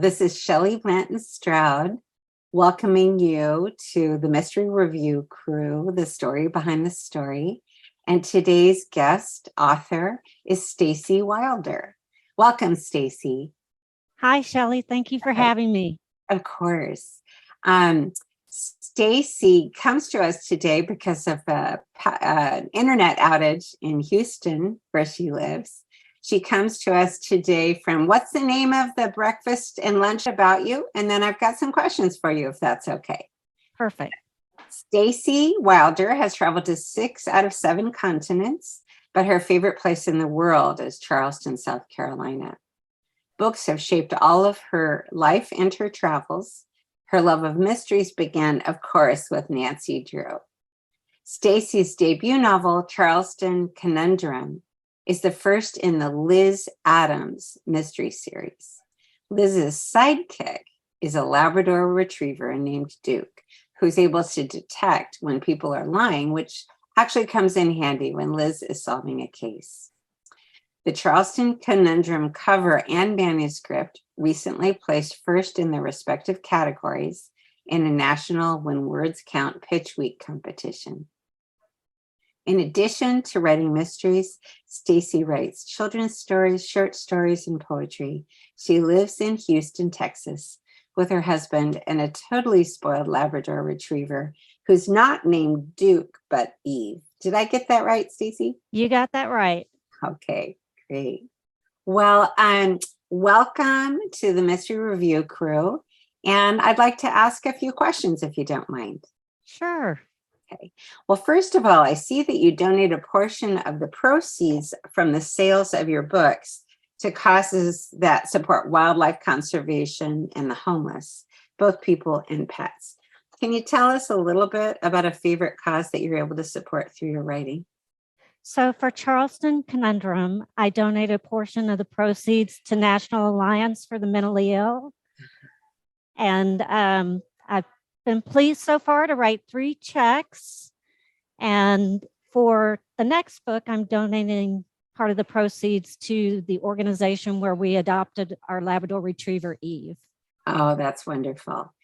This is Shelley Blanton-Stroud welcoming you to the Mystery Review crew, the story behind the story. And today's guest author is Stacy Wilder. Welcome, Stacy. Hi, Shelley. Thank you for having me. Of course. Stacy comes to us today because of an internet outage in Houston, where she lives. She comes to us today from, what's the name of the breakfast and lunch about you? And then I've got some questions for you, if that's okay. Perfect. Stacy Wilder has traveled to 6 out of 7 continents, but her favorite place in the world is Charleston, South Carolina. Books have shaped all of her life and her travels. Her love of mysteries began, of course, with Nancy Drew. Stacy's debut novel, Charleston Conundrum, is the first in the Liz Adams mystery series. Liz's sidekick is a Labrador retriever named Duke, who's able to detect when people are lying, which actually comes in handy when Liz is solving a case. The Charleston Conundrum cover and manuscript recently placed first in their respective categories in a national When Words Count Pitch Week competition. In addition to writing mysteries, Stacy writes children's stories, short stories, and poetry. She lives in Houston, Texas, with her husband and a totally spoiled Labrador retriever who's not named Duke, but Eve. Did I get that right, Stacy? You got that right. Okay, great. Well, welcome to the Mystery Review crew. And I'd like to ask a few questions if you don't mind. Sure. Okay. Well, first of all, I see that you donate a portion of the proceeds from the sales of your books to causes that support wildlife conservation and the homeless, both people and pets. Can you tell us a little bit about a favorite cause that you're able to support through your writing? So for Charleston Conundrum, I donate a portion of the proceeds to National Alliance for the Mentally Ill. And I've been pleased so far to write 3 checks. And for the next book, I'm donating part of the proceeds to the organization where we adopted our Labrador retriever, Eve. Oh, that's wonderful.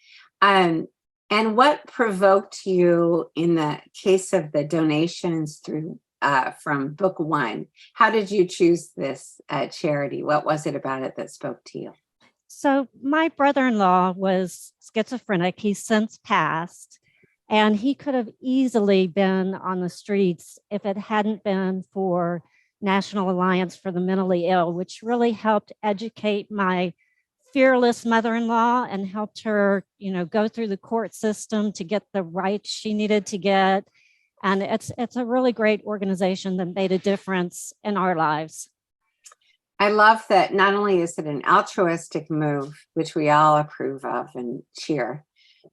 And what provoked you in the case of the donations through from book 1? How did you choose this charity? What was it about it that spoke to you? So my brother-in-law was schizophrenic. He's since passed, and he could have easily been on the streets if it hadn't been for National Alliance for the Mentally Ill, which really helped educate my fearless mother-in-law and helped her, go through the court system to get the rights she needed to get. And it's a really great organization that made a difference in our lives. I love that not only is it an altruistic move, which we all approve of and cheer,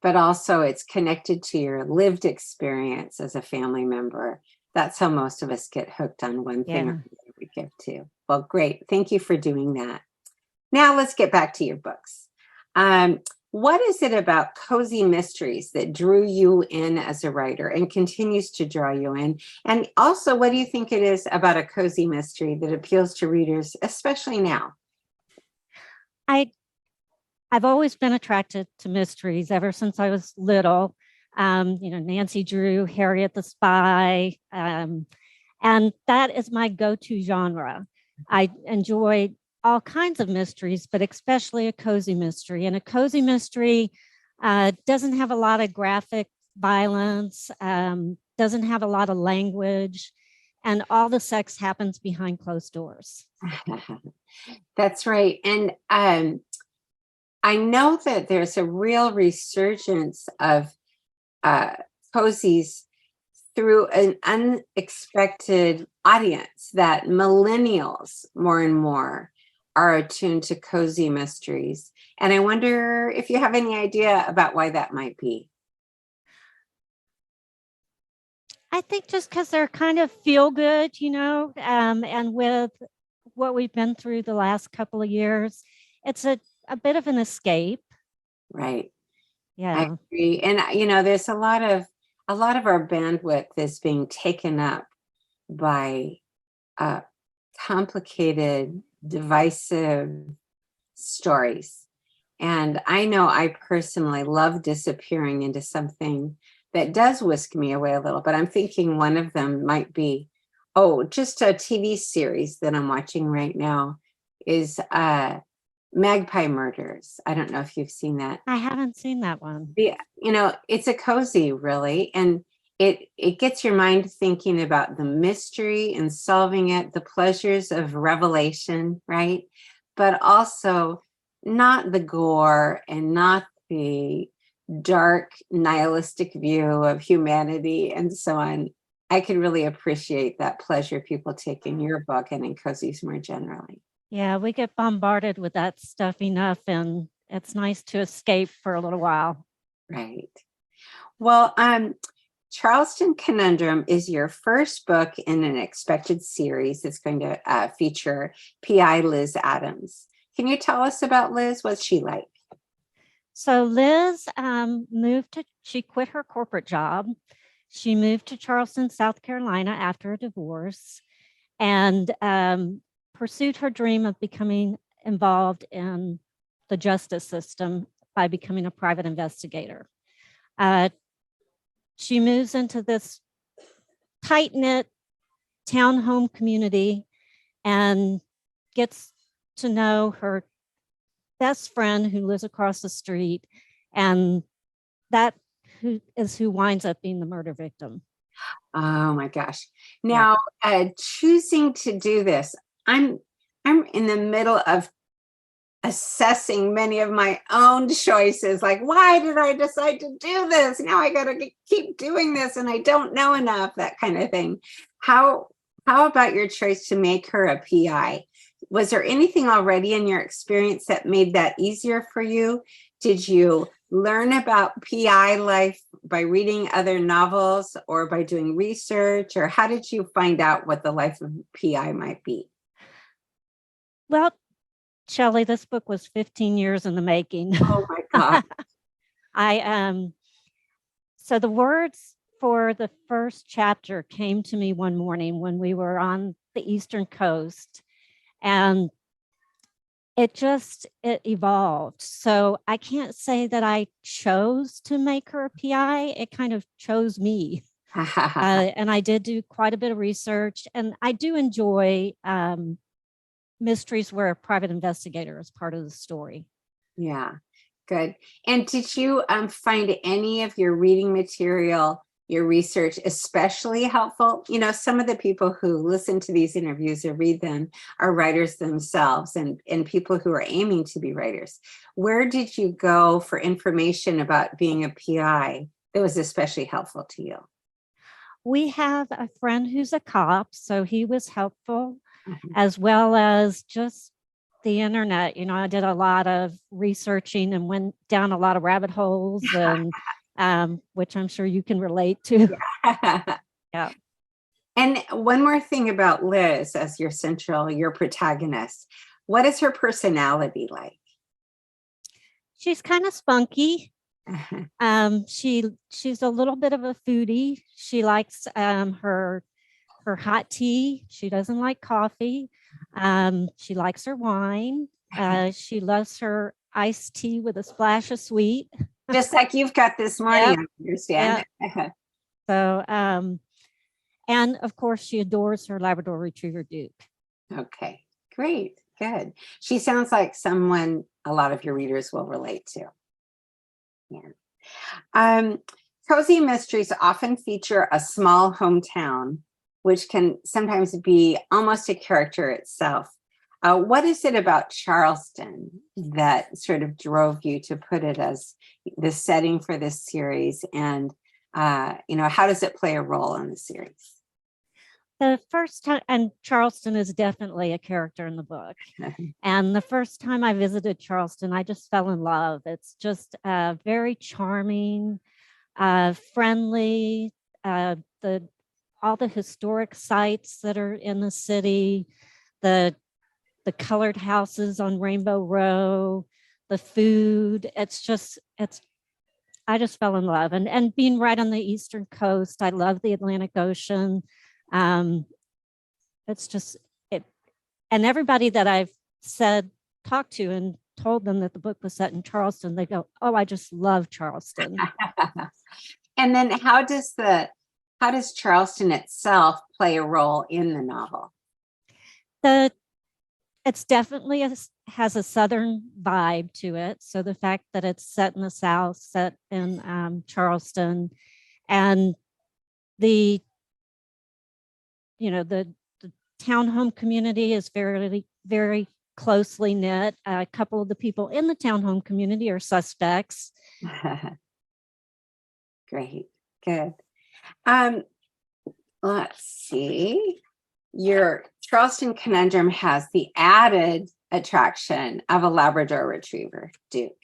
but also it's connected to your lived experience as a family member. That's how most of us get hooked on one thing or another we give to. Well, great. Thank you for doing that. Now let's get back to your books. What is it about cozy mysteries that drew you in as a writer and continues to draw you in? And also, what do you think it is about a cozy mystery that appeals to readers, especially now? I've always been attracted to mysteries ever since I was little. Nancy Drew, Harriet the Spy, and that is my go-to genre. I enjoy all kinds of mysteries, but especially a cozy mystery. And a cozy mystery doesn't have a lot of graphic violence, doesn't have a lot of language, and all the sex happens behind closed doors. That's right. And I know that there's a real resurgence of cozies through an unexpected audience, that millennials more and more are attuned to cozy mysteries. And I wonder if you have any idea about why that might be. I think just because they're kind of feel good, and with what we've been through the last couple of years, it's a bit of an escape. Right. Yeah. I agree. And, there's a lot of our bandwidth is being taken up by complicated, divisive stories. And I know I personally love disappearing into something that does whisk me away a little, but I'm thinking one of them might be, oh, just a TV series that I'm watching right now is Magpie Murders. I don't know if you've seen that. I haven't seen that one. Yeah, it's a cozy, really, and it gets your mind thinking about the mystery and solving it, the pleasures of revelation, right? But also not the gore and not the dark nihilistic view of humanity and so on. I could really appreciate that pleasure people take in your book and in cozies more generally. Yeah, we get bombarded with that stuff enough, and it's nice to escape for a little while. Right. Well, Charleston Conundrum is your first book in an expected series that's going to feature PI Liz Adams. Can you tell us about Liz? What's she like? So Liz she quit her corporate job. She moved to Charleston, South Carolina after a divorce, and pursued her dream of becoming involved in the justice system by becoming a private investigator. She moves into this tight-knit townhome community and gets to know her best friend who lives across the street, and that who winds up being the murder victim. Oh my gosh. Now, choosing to do this, I'm in the middle of assessing many of my own choices. Like, why did I decide to do this? Now I got to keep doing this and I don't know enough, that kind of thing. How about your choice to make her a PI? Was there anything already in your experience that made that easier for you? Did you learn about PI life by reading other novels or by doing research, or how did you find out what the life of PI might be? Well, Shelley, this book was 15 years in the making. Oh my God. So the words for the first chapter came to me one morning when we were on the Eastern Coast, and it evolved. So I can't say that I chose to make her a PI. It kind of chose me. And I did do quite a bit of research, and I do enjoy mysteries where a private investigator is part of the story. Yeah, good. And did you find any of your reading material, your research, especially helpful? Some of the people who listen to these interviews or read them are writers themselves, and people who are aiming to be writers. Where did you go for information about being a PI that was especially helpful to you? We have a friend who's a cop, so he was helpful, as well as just the internet. I did a lot of researching and went down a lot of rabbit holes, and which I'm sure you can relate to. Yeah. And one more thing about Liz as your protagonist. What is her personality like? She's kind of spunky. She's a little bit of a foodie. She likes her hot tea. She doesn't like coffee. She likes her wine. She loves her iced tea with a splash of sweet. Just like you've got this morning, Yep. I understand. Yep. So, and of course, she adores her Labrador Retriever Duke. Okay, great, good. She sounds like someone a lot of your readers will relate to. Yeah. Cozy mysteries often feature a small hometown, which can sometimes be almost a character itself. What is it about Charleston that sort of drove you to put it as the setting for this series? And, how does it play a role in the series? The first time, and Charleston is definitely a character in the book. And the first time I visited Charleston, I just fell in love. It's just very charming, friendly, all the historic sites that are in the city, the colored houses on Rainbow Row, the food. I just fell in love. And being right on the Eastern Coast, I love the Atlantic Ocean. It's just it, and everybody that I've talked to and told them that the book was set in Charleston, they go, "Oh, I just love Charleston." And then how does Charleston itself play a role in the novel? It's definitely has a Southern vibe to it. So the fact that it's set in the South, set in Charleston, and the the townhome community is very, very closely knit. A couple of the people in the townhome community are suspects. Great, good. Let's see. Your Charleston Conundrum has the added attraction of a Labrador Retriever, Duke.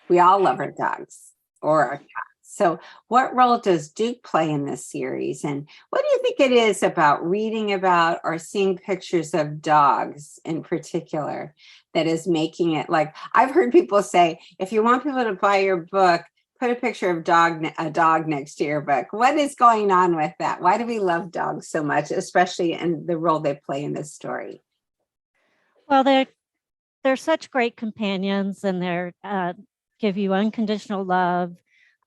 We all love our dogs or our cats. So what role does Duke play in this series? And what do you think it is about reading about or seeing pictures of dogs in particular that is making it, like, I've heard people say, if you want people to buy your book, put a picture of a dog next to your book. What is going on with that? Why do we love dogs so much, especially in the role they play in this story? Well, they're such great companions, and they're give you unconditional love.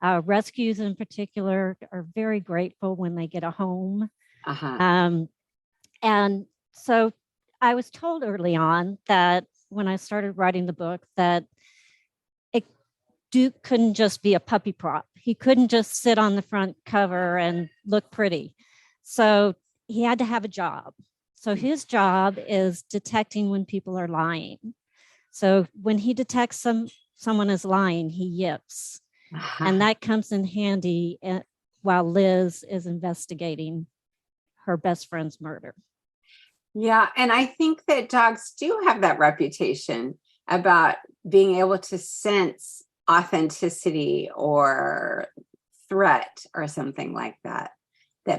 Rescues in particular are very grateful when they get a home. And so I was told early on that when I started writing the book that Duke couldn't just be a puppy prop. He couldn't just sit on the front cover and look pretty. So he had to have a job. So his job is detecting when people are lying. So when he detects someone is lying, he yips. And that comes in handy while Liz is investigating her best friend's murder. Yeah, and I think that dogs do have that reputation about being able to sense authenticity or threat or something like that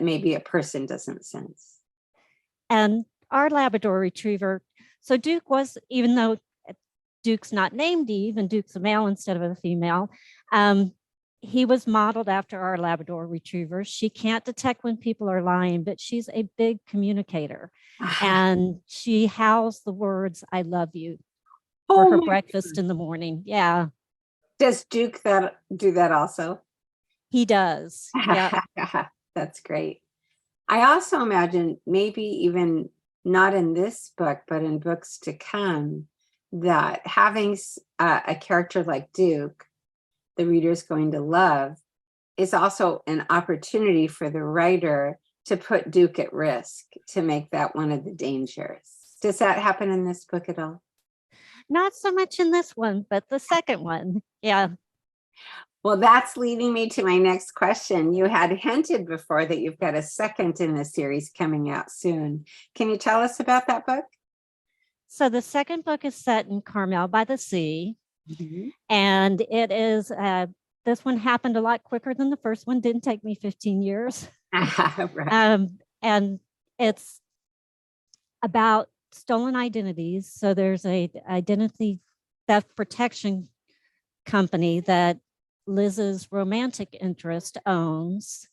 maybe a person doesn't sense. And our Labrador Retriever, so Duke was, even though Duke's not named Eve and Duke's a male instead of a female, he was modeled after our Labrador Retriever. She can't detect when people are lying, but she's a big communicator. And she howls the words, "I love you," for her breakfast in the morning. Yeah. Does Duke do that also? He does. Yeah. That's great. I also imagine, maybe even not in this book, but in books to come, that having a character like Duke, the reader's going to love, is also an opportunity for the writer to put Duke at risk, to make that one of the dangers. Does that happen in this book at all? Not so much in this one, but the second one. Yeah. Well, that's leading me to my next question. You had hinted before that you've got a second in the series coming out soon. Can you tell us about that book? So the second book is set in Carmel by the Sea. And it is, this one happened a lot quicker than the first one. Didn't take me 15 years. Right. And it's about stolen identities. So there's a identity theft protection company that Liz's romantic interest owns.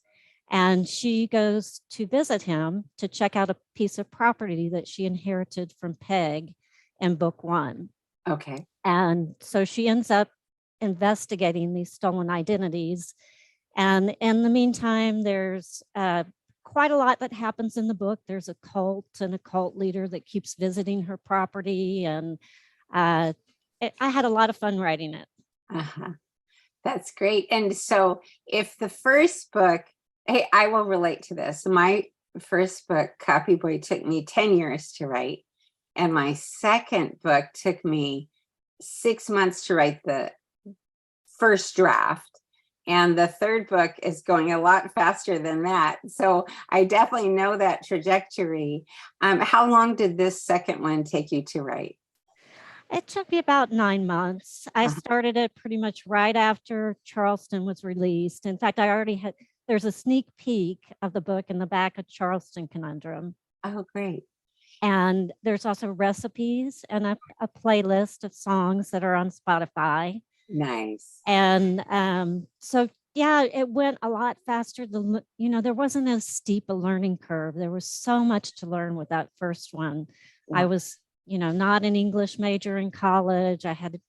And she goes to visit him to check out a piece of property that she inherited from Peg in book one. Okay. And so she ends up investigating these stolen identities. And in the meantime, there's quite a lot that happens in the book. There's a cult and a cult leader that keeps visiting her property. And I had a lot of fun writing it. That's great. And so if the first book, hey, I will relate to this. My first book, Copy Boy, took me 10 years to write. And my second book took me 6 months to write the first draft. And the third book is going a lot faster than that. So I definitely know that trajectory. How long did this second one take you to write? It took me about 9 months. I started it pretty much right after Charleston was released. In fact, there's a sneak peek of the book in the back of Charleston Conundrum. Oh, great. And there's also recipes and a playlist of songs that are on Spotify. Nice. And so, yeah, it went a lot faster. There wasn't as steep a learning curve. There was so much to learn with that first one. Yeah. I was, not an English major in college. I had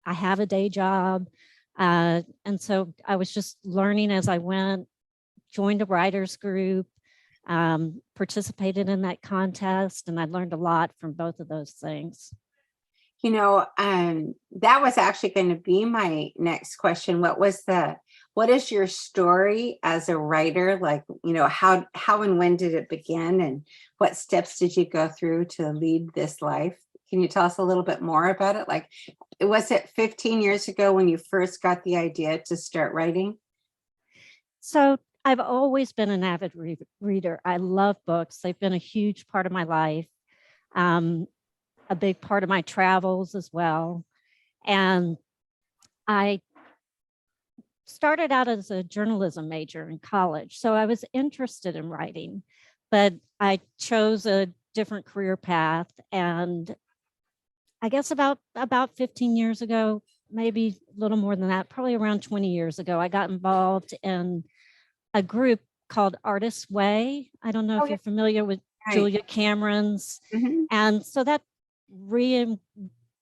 I have a day job. And so I was just learning as I went, joined a writers group, participated in that contest, and I learned a lot from both of those things. That was actually going to be my next question. What is your story as a writer? Like, how and when did it begin, and what steps did you go through to lead this life? Can you tell us a little bit more about it? Like, was it 15 years ago when you first got the idea to start writing? So I've always been an avid reader. I love books. They've been a huge part of my life, a big part of my travels as well. And I started out as a journalism major in college. So I was interested in writing, but I chose a different career path. And I guess about 15 years ago, maybe a little more than that, probably around 20 years ago, I got involved in a group called Artist's Way. I don't know if you're familiar with Julia Cameron's. Mm-hmm. And so that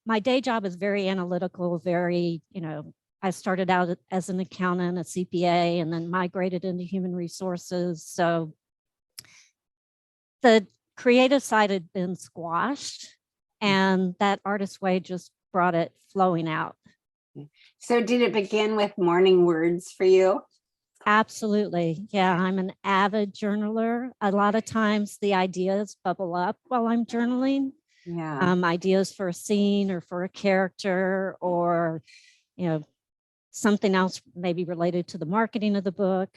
my day job is very analytical, very, I started out as an accountant, a CPA, and then migrated into human resources. So the creative side had been squashed, and that Artist's Way just brought it flowing out. So did it begin with morning words for you? Absolutely. Yeah, I'm an avid journaler. A lot of times the ideas bubble up while I'm journaling. Yeah. Ideas for a scene or for a character, or, something else maybe related to the marketing of the book.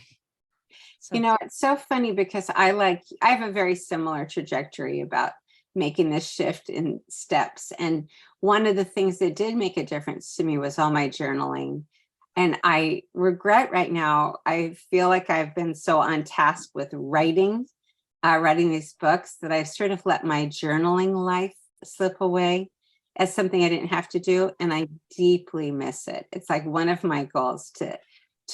So, it's so funny because I have a very similar trajectory about making this shift in steps. And one of the things that did make a difference to me was all my journaling. And I regret right now, I feel like I've been so on task with writing these books that I've sort of let my journaling life slip away as something I didn't have to do. And I deeply miss it. It's like one of my goals to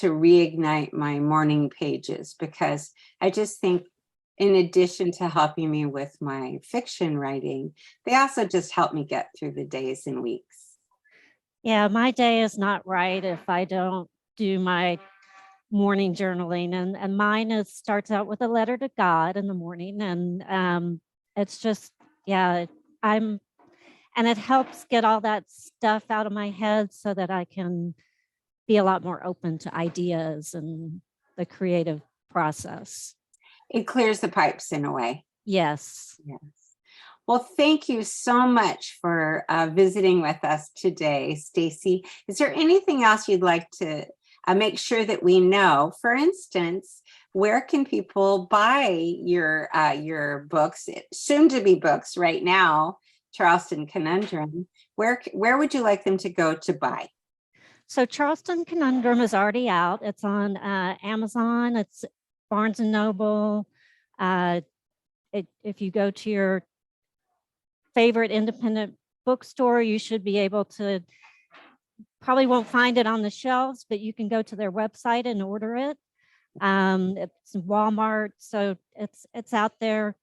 reignite my morning pages, because I just think in addition to helping me with my fiction writing, they also just help me get through the days and weeks. Yeah, my day is not right if I don't do my morning journaling, and mine starts out with a letter to God in the morning, and it's just, yeah, and it helps get all that stuff out of my head so that I can be a lot more open to ideas and the creative process. It clears the pipes in a way. Yes. Yes. Well, thank you so much for visiting with us today, Stacy. Is there anything else you'd like to make sure that we know? For instance, where can people buy your books, soon to be books right now, Charleston Conundrum? Where would you like them to go to buy? So Charleston Conundrum is already out. It's on Amazon. It's Barnes and Noble. If you go to your favorite independent bookstore, you should be able to, probably won't find it on the shelves, but you can go to their website and order it. It's Walmart, so it's out there.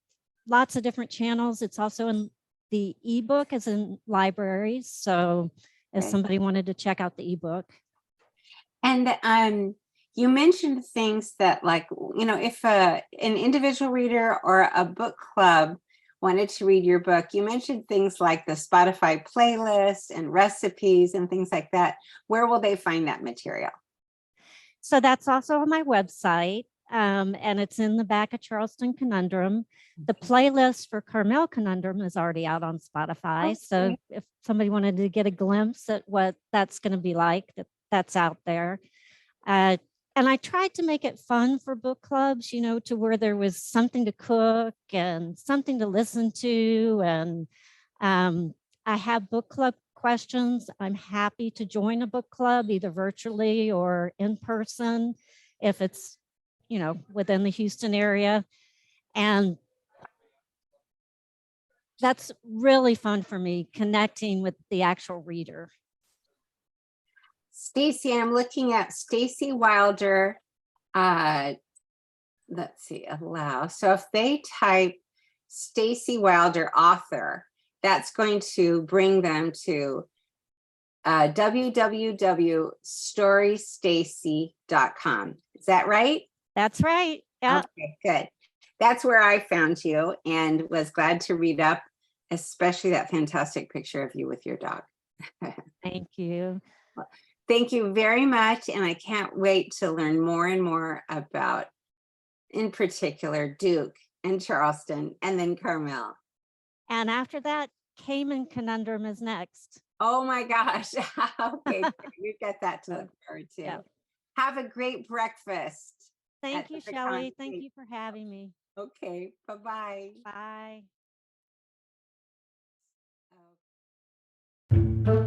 Lots of different channels. It's also in the ebook, is in libraries. So if somebody wanted to check out the ebook. And you mentioned things that, like, if an individual reader or a book club wanted to read your book, you mentioned things like the Spotify playlist and recipes and things like that. Where will they find that material? So that's also on my website, and it's in the back of Charleston Conundrum. The playlist for Carmel Conundrum is already out on Spotify. Okay. So if somebody wanted to get a glimpse at what that's going to be like, that's out there. And I tried to make it fun for book clubs, to where there was something to cook and something to listen to. And I have book club questions. I'm happy to join a book club, either virtually or in person, if it's, within the Houston area. And that's really fun for me, connecting with the actual reader. Stacy, I'm looking at Stacy Wilder. Let's see, allow. So if they type Stacy Wilder author, that's going to bring them to www.storystacy.com. Is that right? That's right. Yeah. Okay, good. That's where I found you and was glad to read up, especially that fantastic picture of you with your dog. Thank you. Thank you very much. And I can't wait to learn more and more about, in particular, Duke and Charleston and then Carmel. And after that, Cayman Conundrum is next. Oh my gosh. Okay, we've got that to look forward to. Yeah. Have a great breakfast. Thank you, Shelley. Thank you for having me. Okay, bye-bye. Bye. Oh.